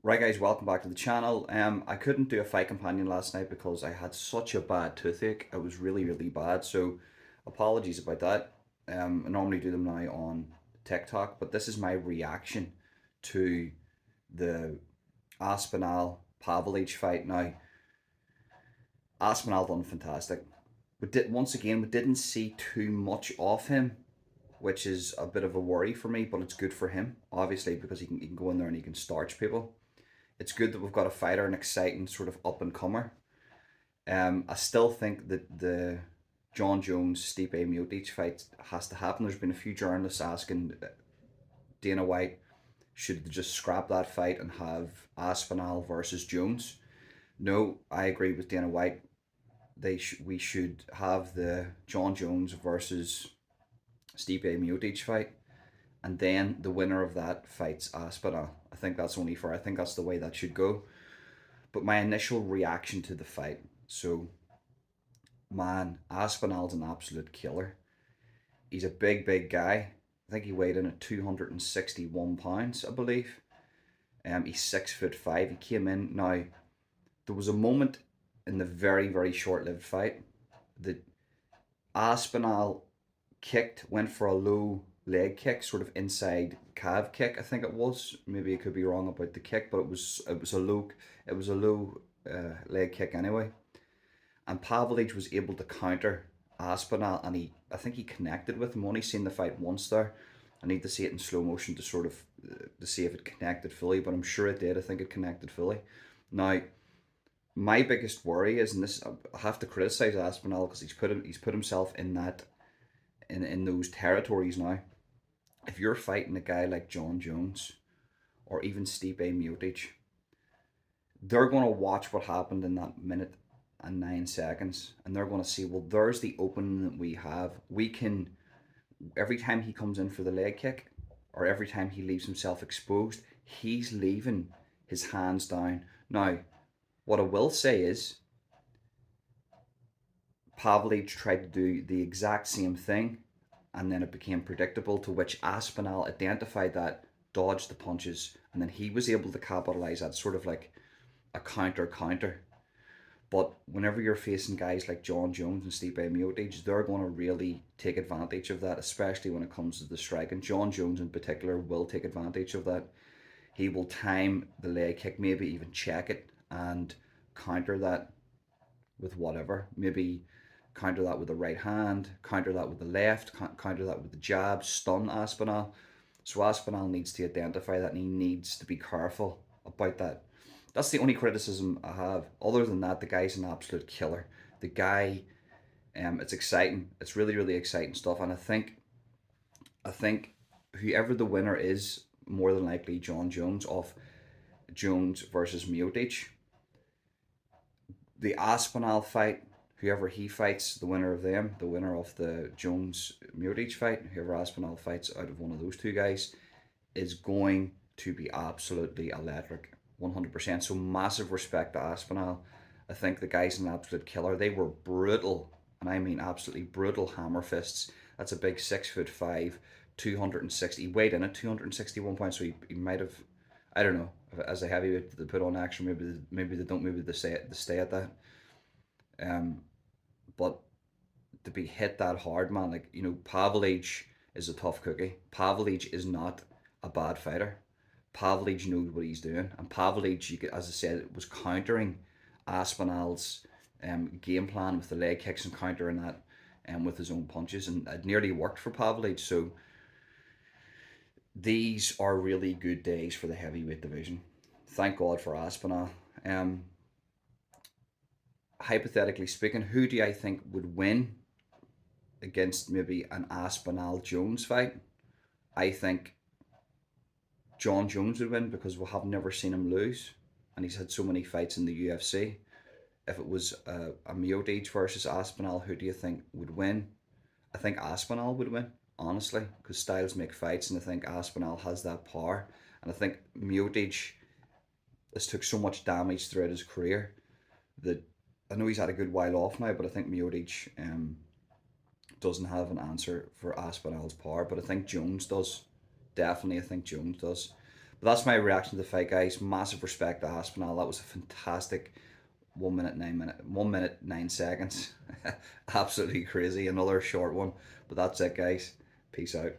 Right guys, welcome back to the channel. I couldn't do a fight companion last night because I had such a bad toothache. It was really bad, so apologies about that. I normally do them now on TikTok, but this is my reaction to the Aspinall Pavlich fight. Now, Aspinall done fantastic. We didn't see too much of him, which is a bit of a worry for me, but it's good for him, obviously, because he can go in there and he can starch people. It's good that we've got a fighter, an exciting sort of up and comer. I still think that the John Jones Stipe Miocic fight has to happen. There's been a few journalists asking Dana White should they just scrap that fight and have Aspinall versus Jones. No, I agree with Dana White. We should have the John Jones versus Stipe Miocic fight, and then the winner of that fights Aspinall. I think that's only fair. I think that's the way that should go. But my initial reaction to the fight, so man, Aspinall's an absolute killer. He's a big guy. I think he weighed in at 261 pounds, I believe. He's 6'5". He came in. Now, there was a moment in the very short-lived fight that Aspinall went for a low leg kick, sort of inside calf kick. I think it was. Maybe I could be wrong about the kick, but it was a low leg kick anyway. And Pavlich was able to counter Aspinall, and I think he connected with him. Only seen the fight once there. I need to see it in slow motion to sort of to see if it connected fully, but I'm sure it did. I think it connected fully. Now, my biggest worry is, and this I have to criticize Aspinall because he's put himself in that in those territories now. If you're fighting a guy like John Jones or even Stipe Miocic, they're going to watch what happened in that minute and 9 seconds, and they're going to see, well, there's the opening that we have. We can, every time he comes in for the leg kick, or every time he leaves himself exposed, he's leaving his hands down. Now, what I will say is, Pavlich tried to do the exact same thing, and then it became predictable, to which Aspinall identified that, dodged the punches, and then he was able to capitalize that sort of like a counter. But whenever you're facing guys like John Jones and Stipe Miocic, they're going to really take advantage of that, especially when it comes to the striking. John Jones in particular will take advantage of that. He will time the leg kick, maybe even check it and counter that with whatever. Maybe counter that with the right hand, counter that with the left, counter that with the jab, stun Aspinall. So Aspinall needs to identify that, and he needs to be careful about that. That's the only criticism I have. Other than that, the guy's an absolute killer. The guy, it's exciting. It's really exciting stuff, and I think whoever the winner is, more than likely John Jones, of Jones versus Miocic. The Aspinall fight, whoever he fights, the winner of them, the winner of the Jones Miocic fight, whoever Aspinall fights out of one of those two guys, is going to be absolutely electric. 100%. So massive respect to Aspinall. I think the guy's an absolute killer. They were brutal, and I mean absolutely brutal hammer fists. That's a big 6'5", 260. He weighed in at 261 pounds, so he might have, I don't know, as a heavyweight they put on action. Maybe they don't. Maybe they stay at that. Um, but to be hit that hard, man, like, Pavlich is a tough cookie. Pavlich is not a bad fighter. Pavlich knows what he's doing, and Pavlich, as I said, was countering Aspinall's game plan with the leg kicks and countering that with his own punches, and it nearly worked for Pavlich. So these are really good days for the heavyweight division. Thank God for Aspinall. Um, Hypothetically speaking, who do I think would win against maybe an Aspinall Jones fight? I think John Jones would win because we have never seen him lose, and he's had so many fights in the UFC. If it was a Miocic versus Aspinall, who do you think would win? I think Aspinall would win, honestly, because styles make fights, and I think Aspinall has that power. And I think Miocic has took so much damage throughout his career that I know he's had a good while off now, but I think Miocic doesn't have an answer for Aspinall's power, but I think Jones does. Definitely, I think Jones does. But that's my reaction to the fight, guys. Massive respect to Aspinall. That was a fantastic 1 minute 9 seconds. Absolutely crazy. Another short one. But that's it, guys. Peace out.